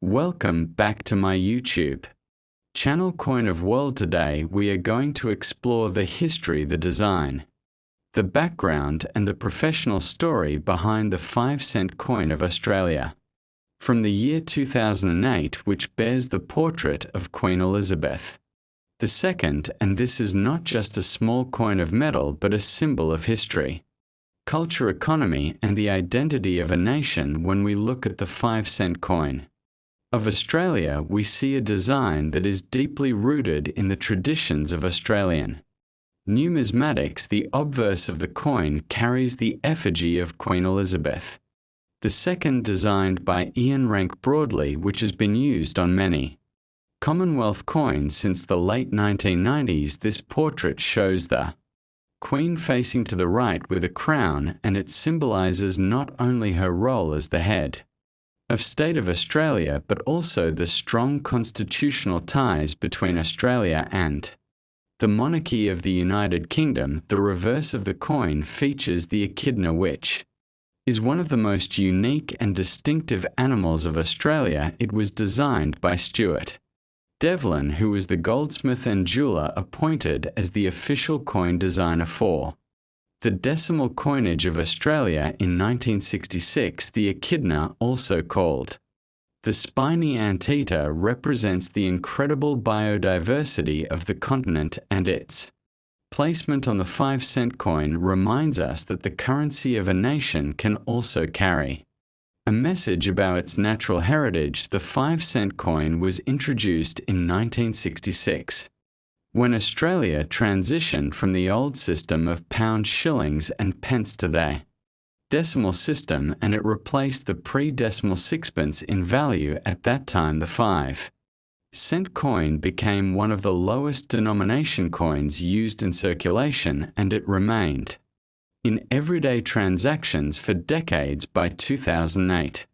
Welcome back to my YouTube channel Coin of World. Today we are going to explore the history, the design, the background and the professional story behind the 5-cent coin of Australia from the year 2008, which bears the portrait of Queen Elizabeth II, and this is not just a small coin of metal but a symbol of history, culture, economy and the identity of a nation. When we look at the 5-cent coin of Australia, we see a design that is deeply rooted in the traditions of Australian numismatics. The obverse of the coin carries the effigy of Queen Elizabeth II, designed by Ian Rank Broadley, which has been used on many Commonwealth coins since the late 1990s. This portrait shows the Queen facing to the right with a crown, and it symbolizes not only her role as the head of state of Australia, but also the strong constitutional ties between Australia and the monarchy of the United Kingdom. The reverse of the coin features the echidna, which is one of the most unique and distinctive animals of Australia. It was designed by Stuart Devlin, who was the goldsmith and jeweller appointed as the official coin designer for the decimal coinage of Australia in 1966. The echidna, also called the spiny anteater, represents the incredible biodiversity of the continent, and its placement on the 5-cent coin reminds us that the currency of a nation can also carry a message about its natural heritage. The 5-cent coin was introduced in 1966. When Australia transitioned from the old system of pound shillings and pence to the decimal system, and it replaced the pre-decimal sixpence in value. At that time, the 5-cent coin became one of the lowest denomination coins used in circulation, and it remained in everyday transactions for decades. By 2008,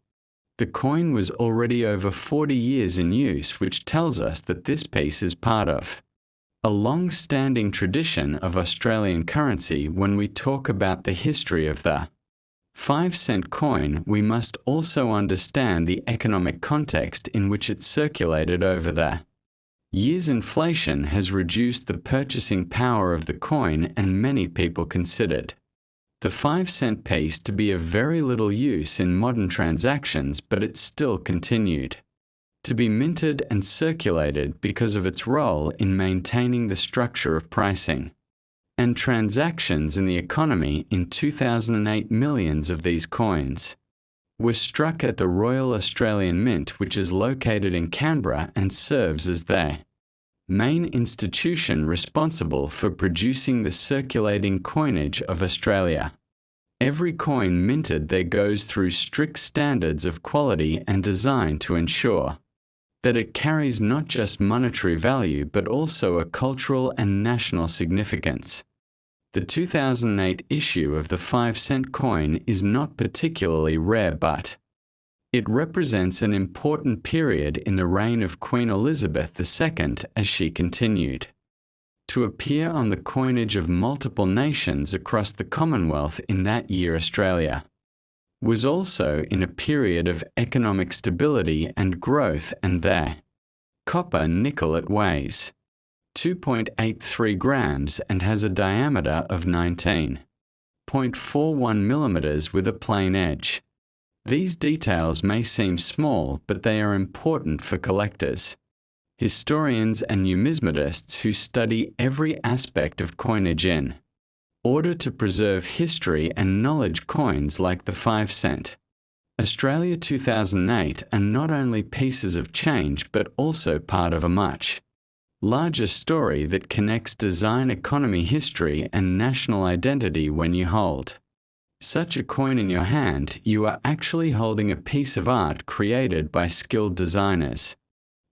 the coin was already over 40 years in use, which tells us that this piece is part of a long-standing tradition of Australian currency. When we talk about the history of the 5-cent coin, we must also understand the economic context in which it circulated over the years. Inflation has reduced the purchasing power of the coin, and many people considered the 5-cent piece to be of very little use in modern transactions, but it still continued to be minted and circulated because of its role in maintaining the structure of pricing and transactions in the economy. In 2008, millions of these coins were struck at the Royal Australian Mint, which is located in Canberra and serves as the main institution responsible for producing the circulating coinage of Australia. Every coin minted there goes through strict standards of quality and design to ensure that it carries not just monetary value but also a cultural and national significance. The 2008 issue of the 5-cent coin is not particularly rare, but it represents an important period in the reign of Queen Elizabeth II, as she continued to appear on the coinage of multiple nations across the Commonwealth. In that year, Australia was also in a period of economic stability and growth, and the copper nickel, it weighs 2.83 grams and has a diameter of 19.41 millimeters with a plain edge. These details may seem small, but they are important for collectors, historians and numismatists who study every aspect of coinage in order to preserve history and knowledge. Coins like the 5-cent Australia 2008 are not only pieces of change but also part of a much larger story that connects design, economy, history and national identity. When you hold such a coin in your hand, you are actually holding a piece of art created by skilled designers,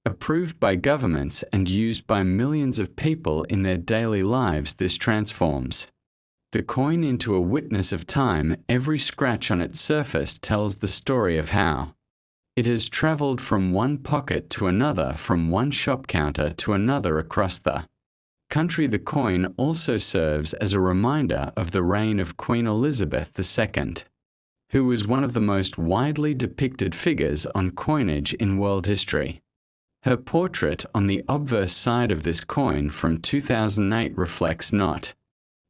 approved by governments and used by millions of people in their daily lives. This transforms the coin into a witness of time. Every scratch on its surface tells the story of how it has traveled from one pocket to another, from one shop counter to another across the country. The coin also serves as a reminder of the reign of Queen Elizabeth II. who was one of the most widely depicted figures on coinage in world history. Her portrait on the obverse side of this coin from 2008 reflects not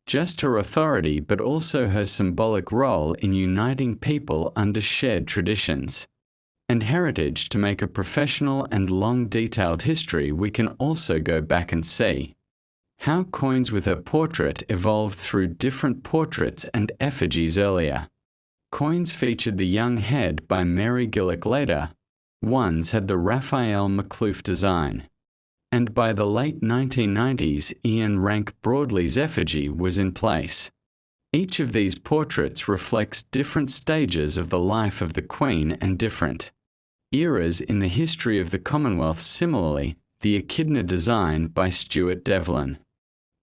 just her authority but also her symbolic role in uniting people under shared traditions and heritage. To make a professional and long detailed history, we can also go back and see how coins with her portrait evolved through different portraits and effigies earlier. Coins featured the young head by Mary Gillick later. Ones had the Raphael McCloof design. And by the late 1990s, Ian Rank Broadley's effigy was in place. Each of these portraits reflects different stages of the life of the Queen and different eras in the history of the Commonwealth. Similarly, the echidna design by Stuart Devlin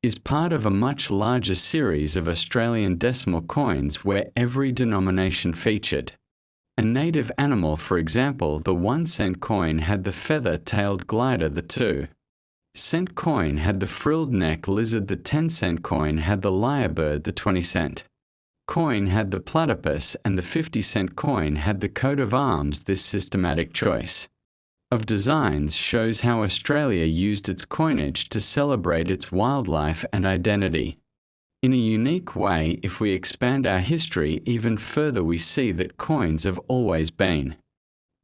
is part of a much larger series of Australian decimal coins where every denomination featured a native animal. For example, the 1-cent coin had the feather-tailed glider, the 2-cent coin had the frilled neck lizard, the 10-cent coin had the lyrebird, the 20-cent coin had the platypus, and the 50-cent coin had the coat of arms. This systematic choice of designs shows how Australia used its coinage to celebrate its wildlife and identity in a unique way. If we expand our history even further, we see that coins have always been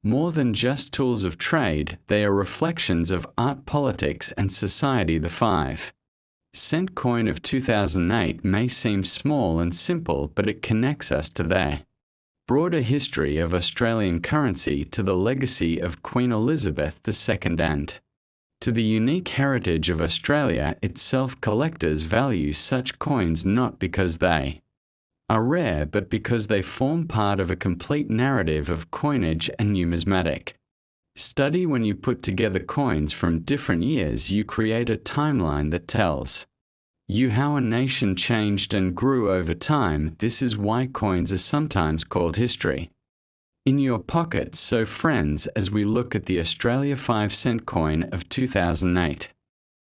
more than just tools of trade. They are reflections of art, politics, and society. The 5-cent coin of 2008 may seem small and simple, but it connects us to the broader history of Australian currency, to the legacy of Queen Elizabeth II, and to the unique heritage of Australia itself. Collectors value such coins not because they are rare, but because they form part of a complete narrative of coinage and numismatic study. When you put together coins from different years, you create a timeline that tells you how a nation changed and grew over time. This is why coins are sometimes called history in your pocket. So friends, as we look at the Australia 5-cent coin of 2008,